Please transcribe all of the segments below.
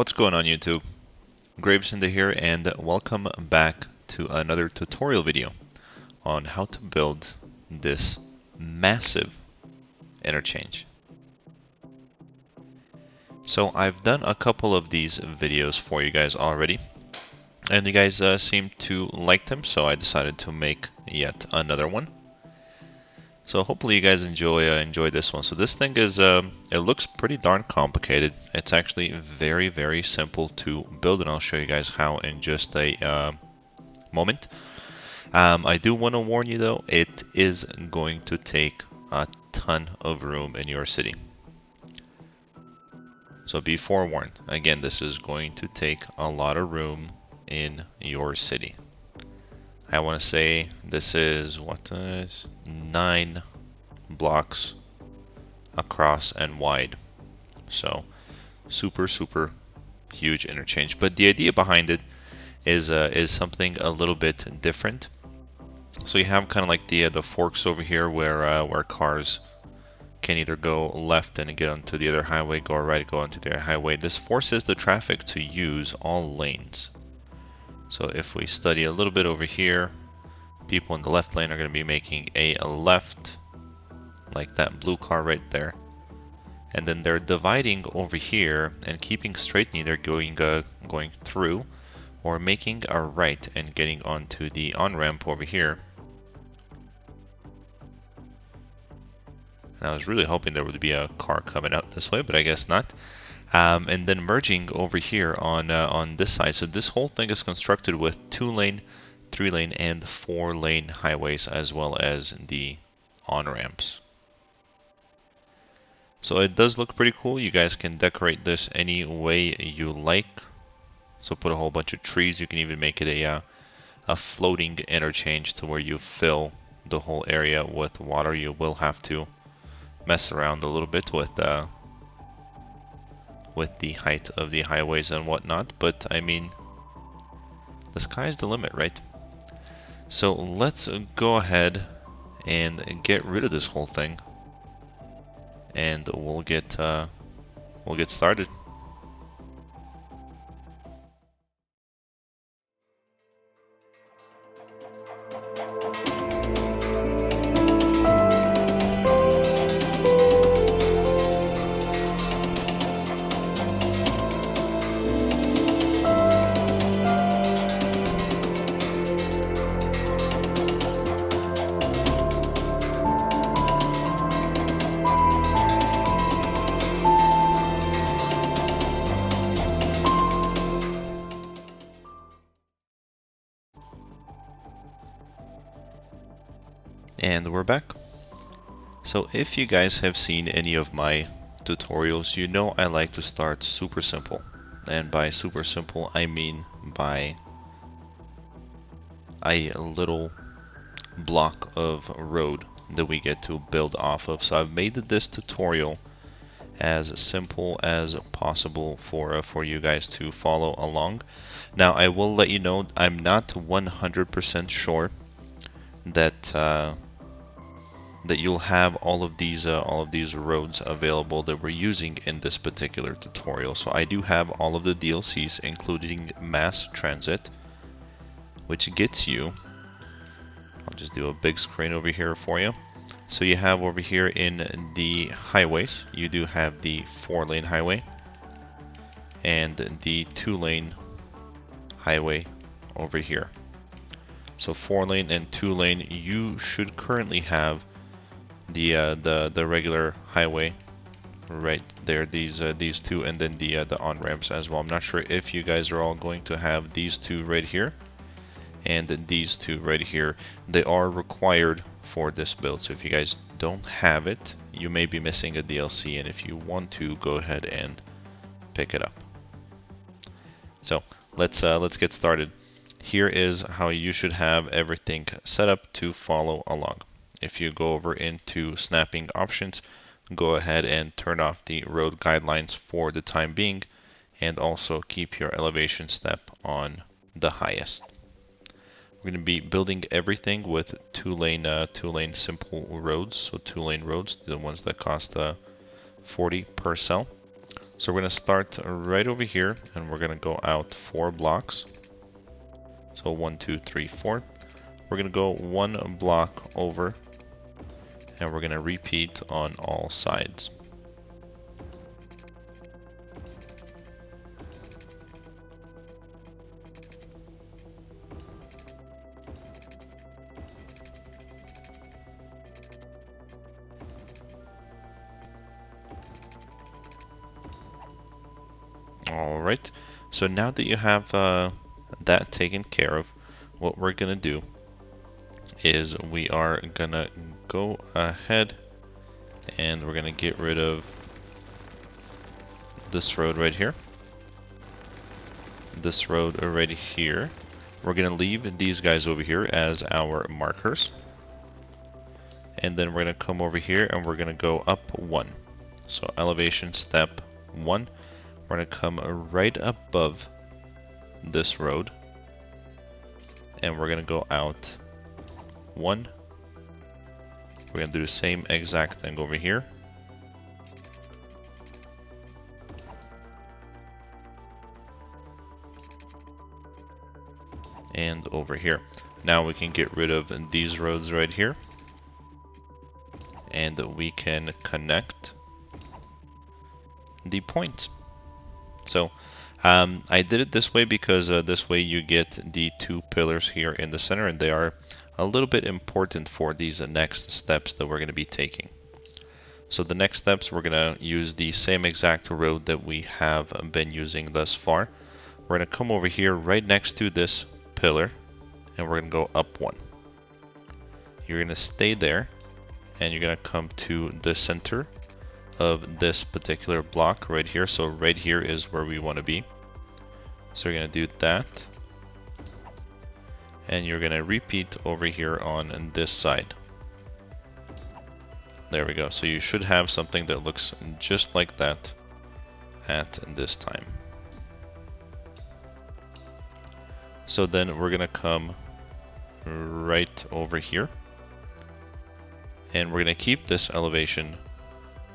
What's going on YouTube? GraveCinder here and welcome back to another tutorial video on how to build this massive interchange. So I've done a couple of these videos for you guys already and you guys seem to like them, so I decided to make yet another one. So hopefully you guys enjoy this one. So this thing is it looks pretty darn complicated. It's actually very simple to build, and I'll show you guys how in just a moment. I do want to warn you though, it is going to take a ton of room in your city. So be forewarned. Again, this is going to take a lot of room in your city. I want to say this is 9 blocks across and wide. So super huge interchange. But the idea behind it is something a little bit different. So you have kind of like the forks over here where cars can either go left and get onto the other highway, go right, go onto the other highway. This forces the traffic to use all lanes. So if we study a little bit over here, people in the left lane are going to be making a left, like that blue car right there. And then they're dividing over here and keeping straight, neither going through or making a right and getting onto the on-ramp over here. And I was really hoping there would be a car coming out this way, but I guess not. And then merging over here on this side. So this whole thing is constructed with 2-lane, 3-lane, and 4-lane highways, as well as the on-ramps. So it does look pretty cool. You guys can decorate this any way you like. So put a whole bunch of trees. You can even make it a floating interchange to where you fill the whole area with water. You will have to mess around a little bit with the height of the highways and whatnot, but I mean, the sky's the limit, right? So let's go ahead and get rid of this whole thing, and we'll get started. And we're back. So if you guys have seen any of my tutorials, you know I like to start super simple. And by super simple, I mean by a little block of road that we get to build off of. So I've made this tutorial as simple as possible for you guys to follow along. Now I will let you know I'm not 100% sure that that you'll have all of these roads available that we're using in this particular tutorial. So I do have all of the DLCs, including mass transit, which gets you, I'll just do a big screen over here for you. So you have over here in the highways, you do have the 4-lane highway and the 2-lane highway over here. So 4-lane and 2-lane, you should currently have the regular highway right there, these two, and then the on-ramps as well. I'm not sure if you guys are all going to have these two right here and these two right here. They are required for this build, so if you guys don't have it, you may be missing a DLC, and if you want to, go ahead and pick it up. So let's get started. Here is how you should have everything set up to follow along. If you go over into snapping options, go ahead and turn off the road guidelines for the time being, and also keep your elevation step on the highest. We're going to be building everything with two-lane simple roads, so 2-lane roads, the ones that cost 40 per cell. So we're going to start right over here, and we're going to go out 4 blocks. So 1, 2, 3, 4. We're going to go 1 block over, and we're going to repeat on all sides. Alright, so now that you have that taken care of, what we're going to do is we are going to go ahead and we're going to get rid of this road right here. This road right here. We're going to leave these guys over here as our markers. And then we're going to come over here and we're going to go up 1. So elevation step 1. We're going to come right above this road. And we're going to go out 1. We're going to do the same exact thing over here. And over here. Now we can get rid of these roads right here. And we can connect the point. So I did it this way because this way you get the 2 pillars here in the center, and they are a little bit important for these next steps that we're going to be taking. So the next steps, we're going to use the same exact road that we have been using thus far. We're going to come over here right next to this pillar, and we're going to go up 1. You're going to stay there, and you're going to come to the center of this particular block right here. So right here is where we want to be. So you're going to do that. And you're going to repeat over here on this side. There we go. So you should have something that looks just like that at this time. So then we're going to come right over here. And we're going to keep this elevation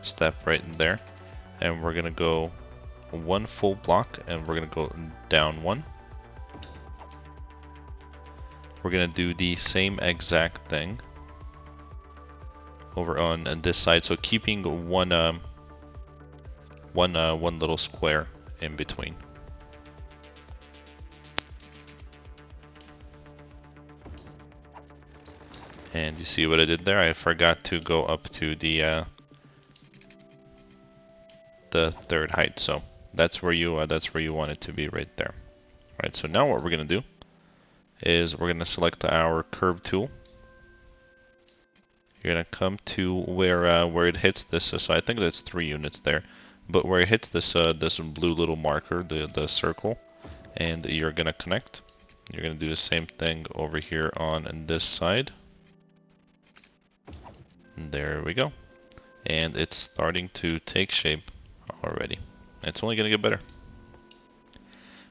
step right in there. And we're going to go 1 full block, and we're going to go down 1. We're going to do the same exact thing over on this side. So keeping one little square in between. And you see what I did there? I forgot to go up to the 3rd height. So that's where you want it to be, right there. All right. So now what we're going to do is we're going to select our curve tool. You're going to come to where it hits this. So I think that's 3 units there, but where it hits this this blue little marker, the circle, and you're going to connect. You're going to do the same thing over here on this side. There we go. And it's starting to take shape already. It's only going to get better.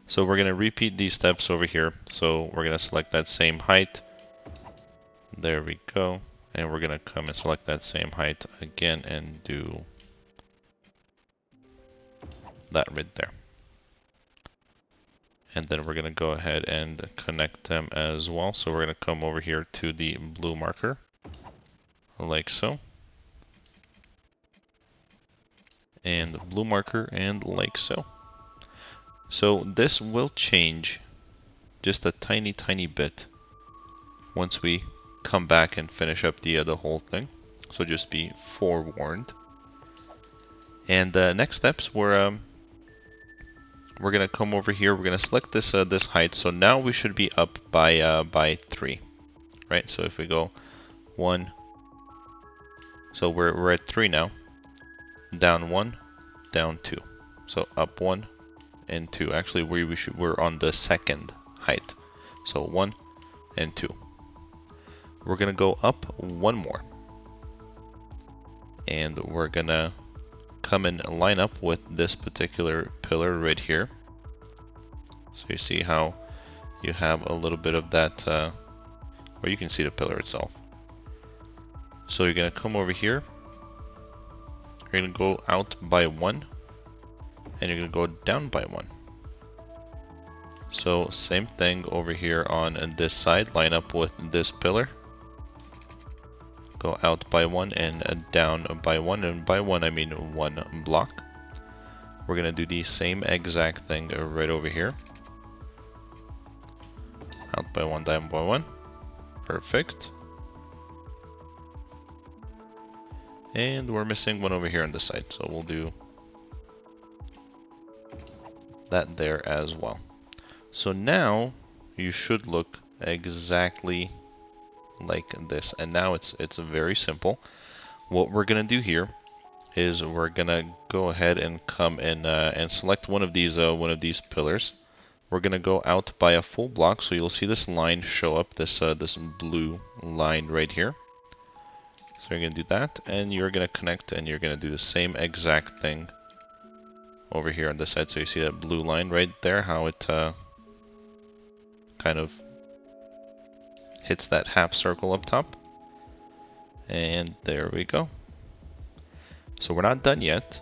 So we're going to repeat these steps over here. So we're going to select that same height. There we go. And we're going to come and select that same height again and do that right there. And then we're going to go ahead and connect them as well. So we're going to come over here to the blue marker, like so. And blue marker, and like so. So this will change just a tiny bit once we come back and finish up the whole thing. So just be forewarned. And the next steps, we're gonna come over here. We're gonna select this this height. So now we should be up by 3, right? So if we go 1, so we're at 3 now. Down 1, down 2. So up 1 and 2. Actually, we're on the 2nd height. So 1 and 2. We're gonna go up 1 more, and we're gonna come and line up with this particular pillar right here. So you see how you have a little bit of that, where you can see the pillar itself. So you're gonna come over here. You're gonna go out by 1, and you're going to go down by 1. So same thing over here on this side, line up with this pillar. Go out by 1 and down by 1, and by 1 I mean 1 block. We're going to do the same exact thing right over here. Out by 1, down by 1. Perfect. And we're missing one over here on this side, so we'll do that there as well. So now you should look exactly like this, and now it's very simple. What we're gonna do here is we're gonna go ahead and come and select one of these pillars. We're gonna go out by a full block, so you'll see this line show up, this blue line right here. So you're gonna do that, and you're gonna connect, and you're gonna do the same exact thing over here on this side. So you see that blue line right there, how it kind of hits that half circle up top. And there we go. So we're not done yet.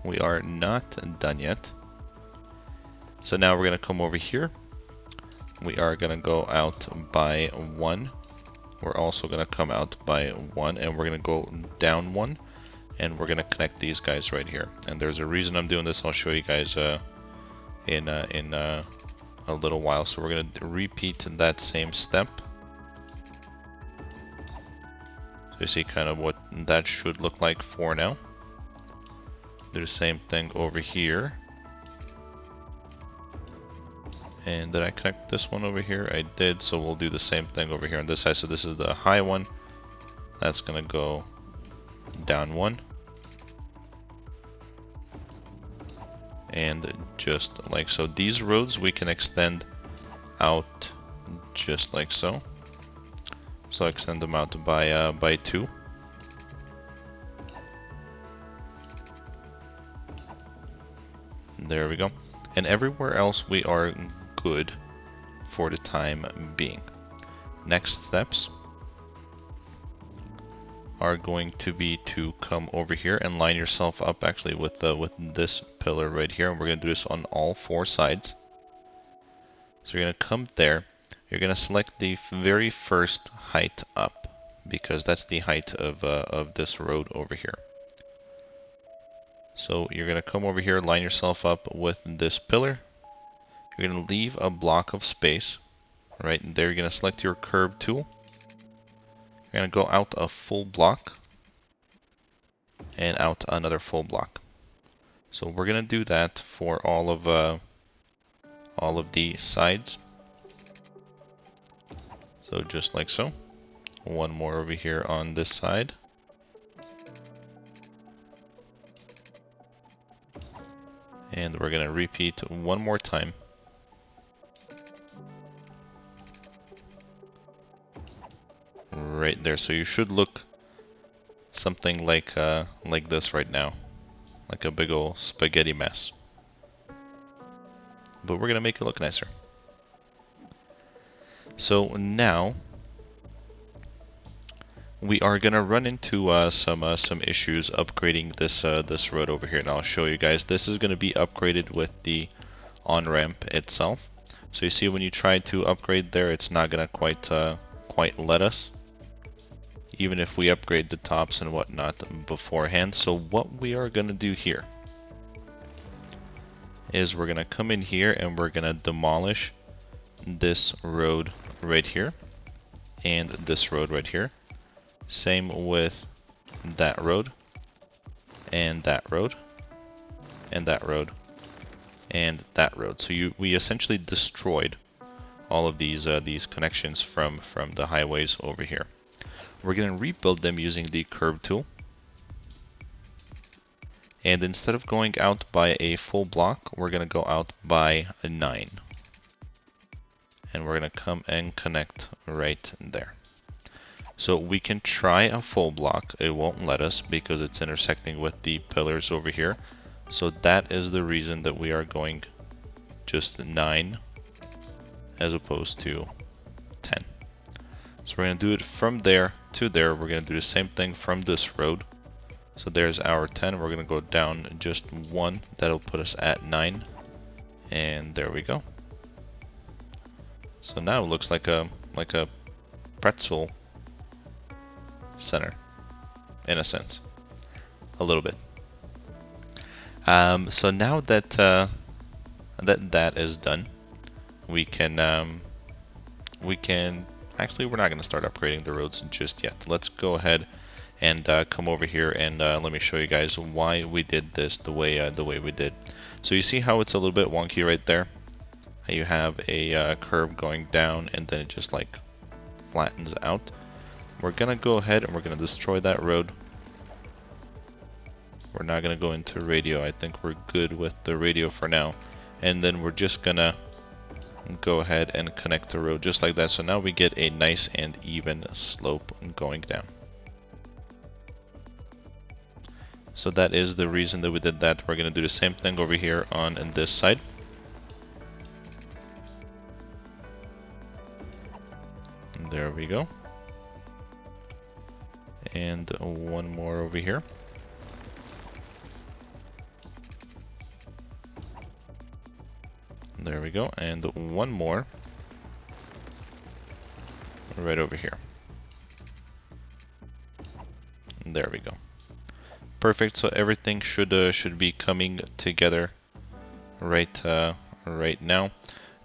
We are not done yet. So now we're gonna come over here. We are gonna go out by 1. We're also gonna come out by 1, and we're gonna go down 1, and we're gonna connect these guys right here. And there's a reason I'm doing this. I'll show you guys in a little while. So we're gonna repeat that same step. So you see kind of what that should look like for now. Do the same thing over here. And did I connect this one over here? I did, so we'll do the same thing over here on this side. So this is the high one. That's gonna go down 1. And just like so. These roads we can extend out just like so. So extend them out by 2. There we go. And everywhere else we are good for the time being. Next steps are going to be to come over here and line yourself up actually with this pillar right here, and we're going to do this on all 4 sides. So you're going to come there. You're going to select the very first height up, because that's the height of this road over here. So you're going to come over here, line yourself up with this pillar. You're going to leave a block of space right there. You're going to select your curve tool. You're going to go out a full block and out another full block. So we're going to do that for all of the sides. So just like so. One more over here on this side. And we're going to repeat one more time. Right there. So you should look something like this right now. Like a big old spaghetti mess. But we're going to make it look nicer. So now we are going to run into some issues upgrading this road over here, and I'll show you guys. This is going to be upgraded with the on-ramp itself. So you see when you try to upgrade there, it's not going to quite let us, even if we upgrade the tops and whatnot beforehand. So what we are going to do here is we're going to come in here and we're going to demolish this road right here and this road right here. Same with that road and that road and that road and that road. So we essentially destroyed all of these connections from the highways over here. We're going to rebuild them using the curve tool. And instead of going out by a full block, we're going to go out by a 9. And we're going to come and connect right there. So we can try a full block. It won't let us because it's intersecting with the pillars over here. So that is the reason that we are going just 9 as opposed to 10. So we're going to do it from there to there. We're going to do the same thing from this road. So there's our 10. We're gonna go down just 1. That'll put us at 9. And there we go. So now it looks like a pretzel center, in a sense, a little bit. So now that that is done, we can actually, we're not going to start upgrading the roads just yet. Let's go ahead and come over here and let me show you guys why we did this the way we did. So you see how it's a little bit wonky right there? How you have a curve going down and then it just like flattens out. We're gonna go ahead and we're gonna destroy that road. We're not gonna go into radio. I think we're good with the radio for now. And then we're just gonna go ahead and connect the road just like that. So now we get a nice and even slope going down. So that is the reason that we did that. We're gonna do the same thing over here on this side. And there we go. And one more over here. There we go, and one more right over here. There we go. Perfect. So everything should be coming together right now.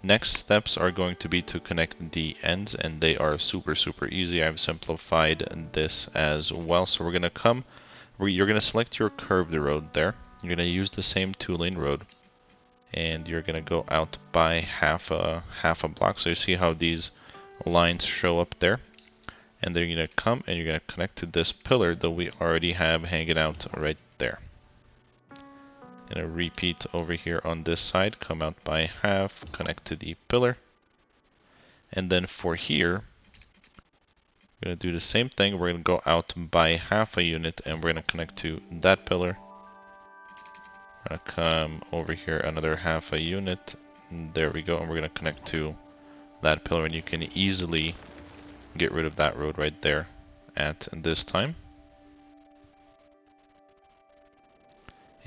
Next steps are going to be to connect the ends, and they are super easy. I've simplified this as well. So we're gonna you're gonna select your curved road there. You're gonna use the same 2-lane road. And you're gonna go out by half a block. So you see how these lines show up there, and then you're gonna come and you're gonna connect to this pillar that we already have hanging out right there. Gonna repeat over here on this side, come out by half, connect to the pillar, and then for here we're gonna do the same thing. We're gonna go out by half a unit and we're gonna connect to that pillar. Gonna come over here another half a unit. There we go, and we're gonna connect to that pillar, and you can easily get rid of that road right there at this time.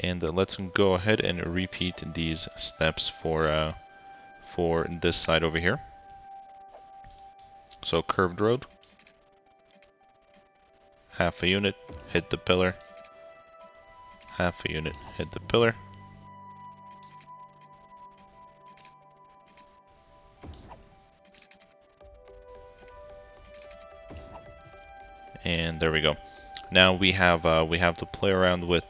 And let's go ahead and repeat these steps for this side over here. So curved road, half a unit, hit the pillar, half a unit, hit the pillar. And there we go. Now we have to play around with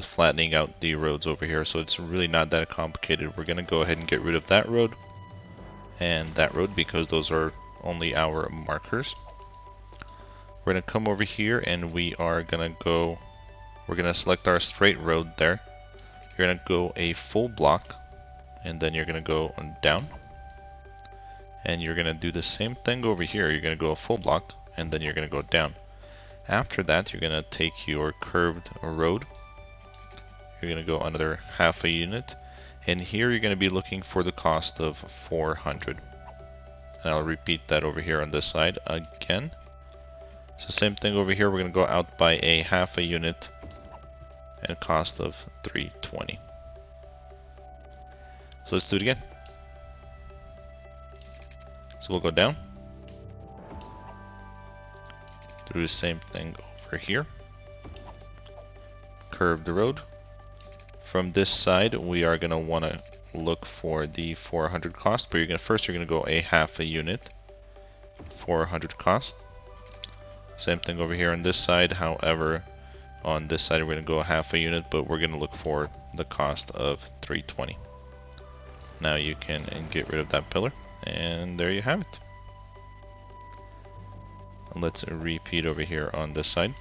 flattening out the roads over here. So it's really not that complicated. We're gonna go ahead and get rid of that road and that road because those are only our markers. We're gonna come over here and we're gonna select our straight road there. You're gonna go a full block and then you're gonna go down. And you're gonna do the same thing over here. You're gonna go a full block and then you're gonna go down. After that, you're gonna take your curved road. You're gonna go another half a unit. And here you're gonna be looking for the cost of 400. And I'll repeat that over here on this side again. So same thing over here, we're gonna go out by a half a unit and cost of 320. So let's do it again. So we'll go down. Do the same thing over here. Curve the road. From this side, we are gonna wanna look for the 400 cost, but you're gonna go a half a unit. 400 cost. Same thing over here on this side. However, on this side we're gonna go a half a unit, but we're gonna look for the cost of 320. Now you can get rid of that pillar, and there you have it. Let's repeat over here on this side.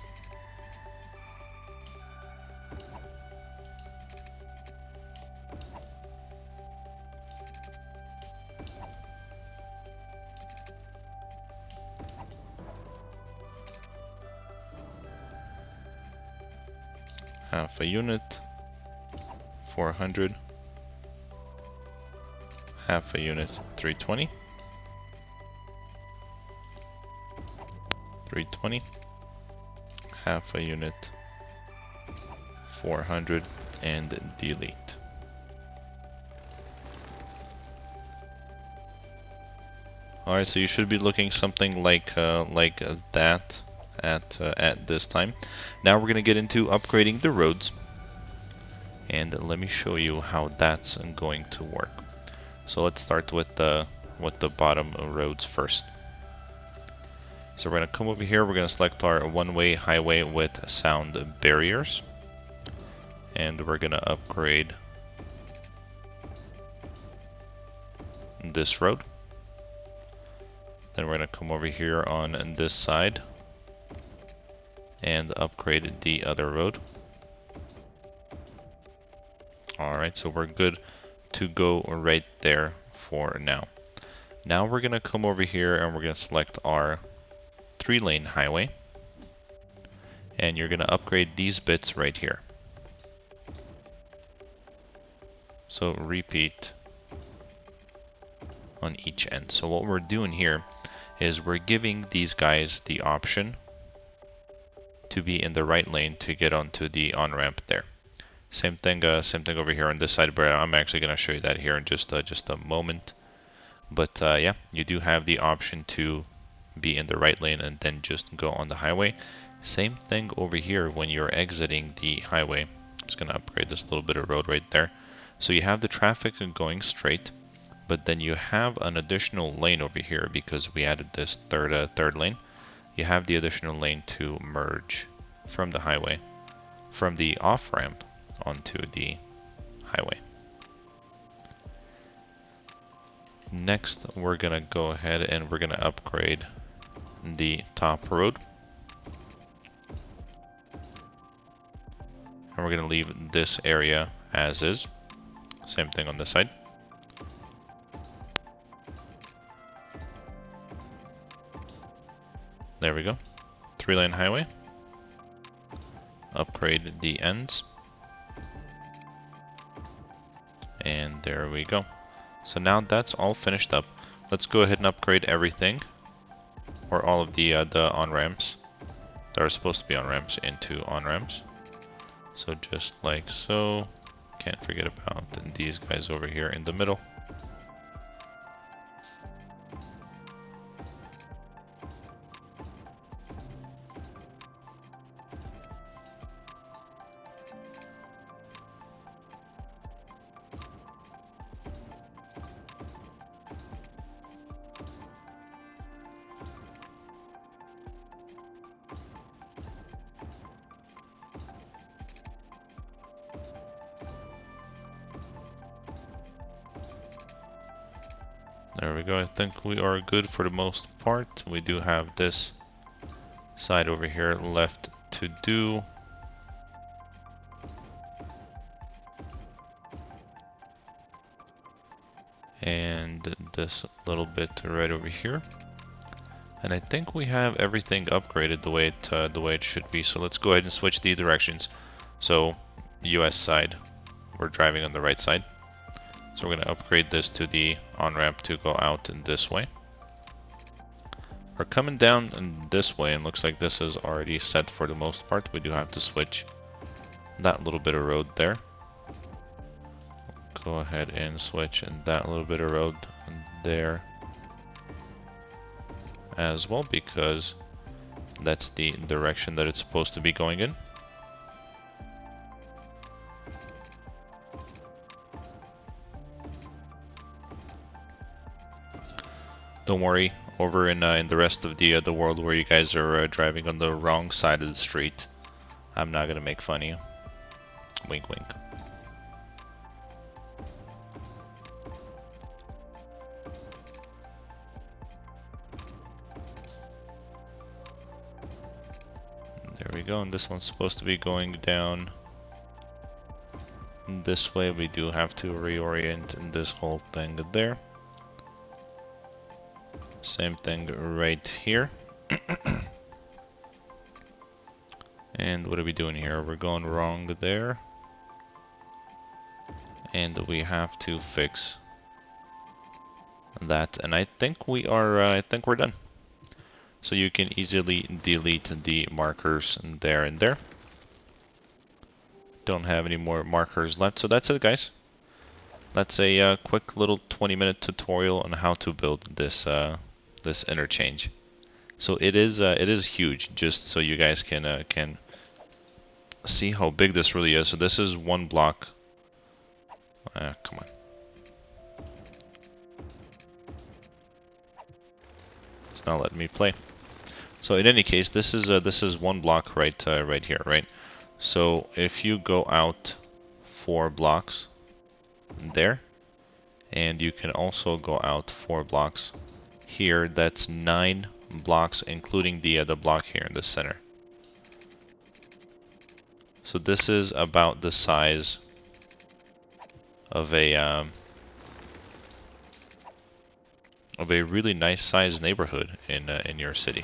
Half a unit, 400, half a unit, 320, 320, half a unit, 400 and delete. Alright, so you should be looking something like that at this time. Now we're gonna get into upgrading the roads, and let me show you how that's going to work. So let's start with the bottom roads first. So we're gonna come over here. We're gonna select our one-way highway with sound barriers, and we're gonna upgrade this road. Then we're going to come over here on this side and upgrade the other road. Alright, so we're good to go right there for now. Now we're going to come over here and we're going to select our 3-lane highway. And you're going to upgrade these bits right here. So repeat on each end. So what we're doing here is we're giving these guys the option to be in the right lane to get onto the on-ramp there. Same thing over here on this side, but I'm actually going to show you that here in just a moment. But yeah, you do have the option to be in the right lane and then just go on the highway. Same thing over here when you're exiting the highway. I'm just going to upgrade this little bit of road right there. So you have the traffic going straight, but then you have an additional lane over here because we added this third lane. You have the additional lane to merge from the highway, from the off-ramp onto the highway. Next, we're gonna go ahead and we're gonna upgrade the top road. And we're gonna leave this area as is. Same thing on this side. There we go. 3-lane highway. Upgrade the ends. And there we go. So now that's all finished up. Let's go ahead and upgrade everything, or all of the on-ramps that are supposed to be on-ramps into on-ramps. So just like so. Can't forget about these guys over here in the middle. There we go. I think we are good for the most part. We do have this side over here left to do. And this little bit right over here. And I think we have everything upgraded the way it should be. So let's go ahead and switch the directions. So US side, we're driving on the right side. So we're going to upgrade this to the on-ramp to go out in this way. We're coming down in this way, and looks like this is already set for the most part. We do have to switch that little bit of road there. Go ahead and switch that little bit of road there as well, because that's the direction that it's supposed to be going in. Don't worry, over in the rest of the world where you guys are driving on the wrong side of the street, I'm not gonna make fun of you. Wink, wink. There we go, and this one's supposed to be going down this way. We do have to reorient this whole thing there. Same thing right here. And what are we doing here? We're going wrong there. And we have to fix that. And I think we are, I think we're done. So you can easily delete the markers there and there. Don't have any more markers left. So that's it, guys. That's a quick little 20-minute tutorial on how to build this this interchange. So it is huge. Just so you guys can see how big this really is. So this is one block. Come on. It's not letting me play. So in any case, this is one block right right here, right? So if you go out 4 blocks there, and you can also go out 4 blocks here. That's 9 blocks, including the block here in the center. So this is about the size of a really nice sized neighborhood in your city.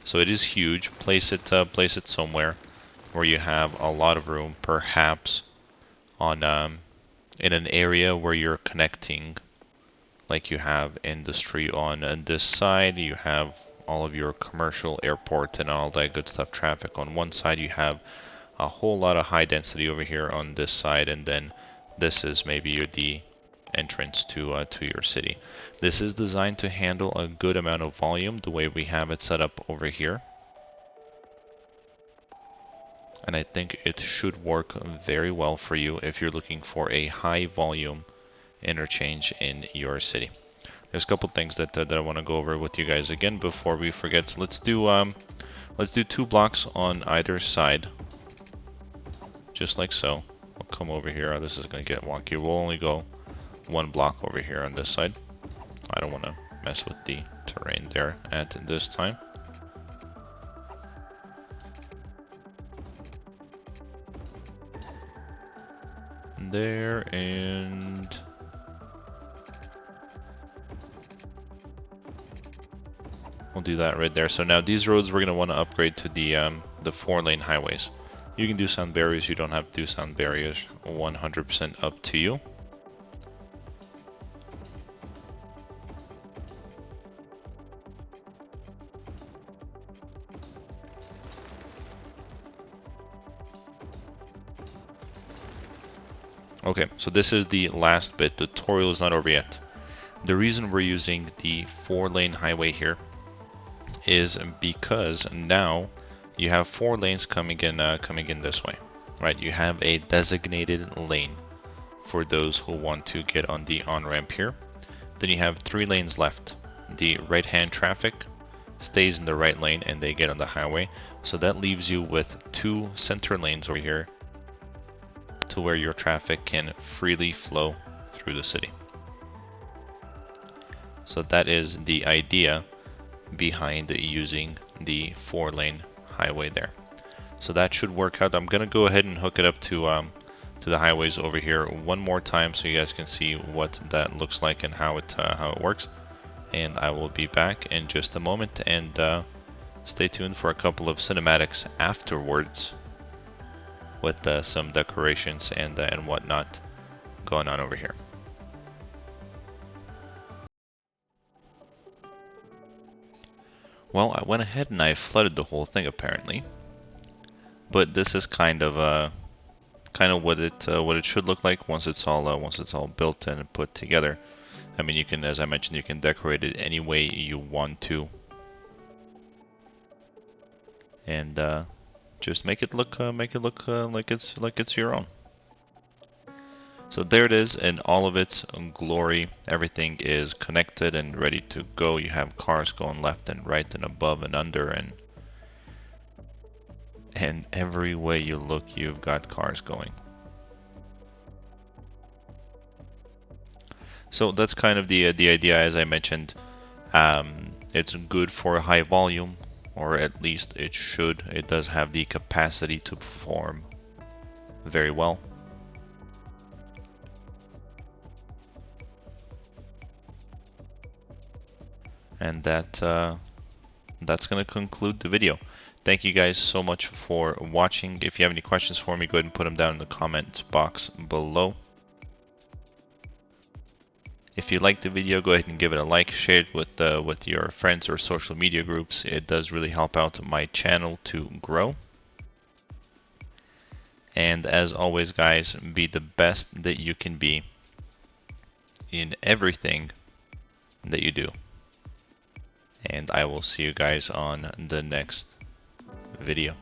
So it is huge. Place it somewhere where you have a lot of room, perhaps on in an area where you're connecting, like you have industry on this side. You have all of your commercial, airport, and all that good stuff, traffic on one side. You have a whole lot of high density over here on this side, and then this is maybe the entrance to your city. This is designed to handle a good amount of volume the way we have it set up over here. And I think it should work very well for you if you're looking for a high volume interchange in your city. There's a couple things that I want to go over with you guys again before we forget. So let's do 2 blocks on either side, just like so. We'll come over here. This is going to get wonky. We'll only go 1 block over here on this side. I don't want to mess with the terrain there at this time. There, and we'll do that right there. So now these roads we're going to want to upgrade to the 4-lane highways. You can do sound barriers, you don't have to do sound barriers, 100% up to you. Okay, so this is the last bit. The tutorial is not over yet. The reason we're using the 4-lane highway here is because now you have 4 lanes coming in this way, right? You have a designated lane for those who want to get on the on-ramp here. Then you have 3 lanes left. The right-hand traffic stays in the right lane and they get on the highway. So that leaves you with 2 center lanes over here to where your traffic can freely flow through the city. So that is the idea behind using the 4-lane highway there. So that should work out. I'm gonna go ahead and hook it up to the highways over here one more time so you guys can see what that looks like and how it works. And I will be back in just a moment, and stay tuned for a couple of cinematics afterwards with some decorations and whatnot going on over here. Well, I went ahead and I flooded the whole thing apparently, but this is kind of what it should look like once it's all built and put together. I mean, you can, as I mentioned, you can decorate it any way you want to, and just make it look like it's your own. So there it is in all of its glory. Everything is connected and ready to go. You have cars going left and right and above and under, and every way you look, you've got cars going. So that's kind of the idea, as I mentioned. It's good for high volume, or at least it should. It does have the capacity to perform very well. And that's going to conclude the video. Thank you guys so much for watching. If you have any questions for me, go ahead and put them down in the comments box below. If you liked the video, go ahead and give it a like, share it with your friends or social media groups. It does really help out my channel to grow. And as always, guys, be the best that you can be in everything that you do. And I will see you guys on the next video.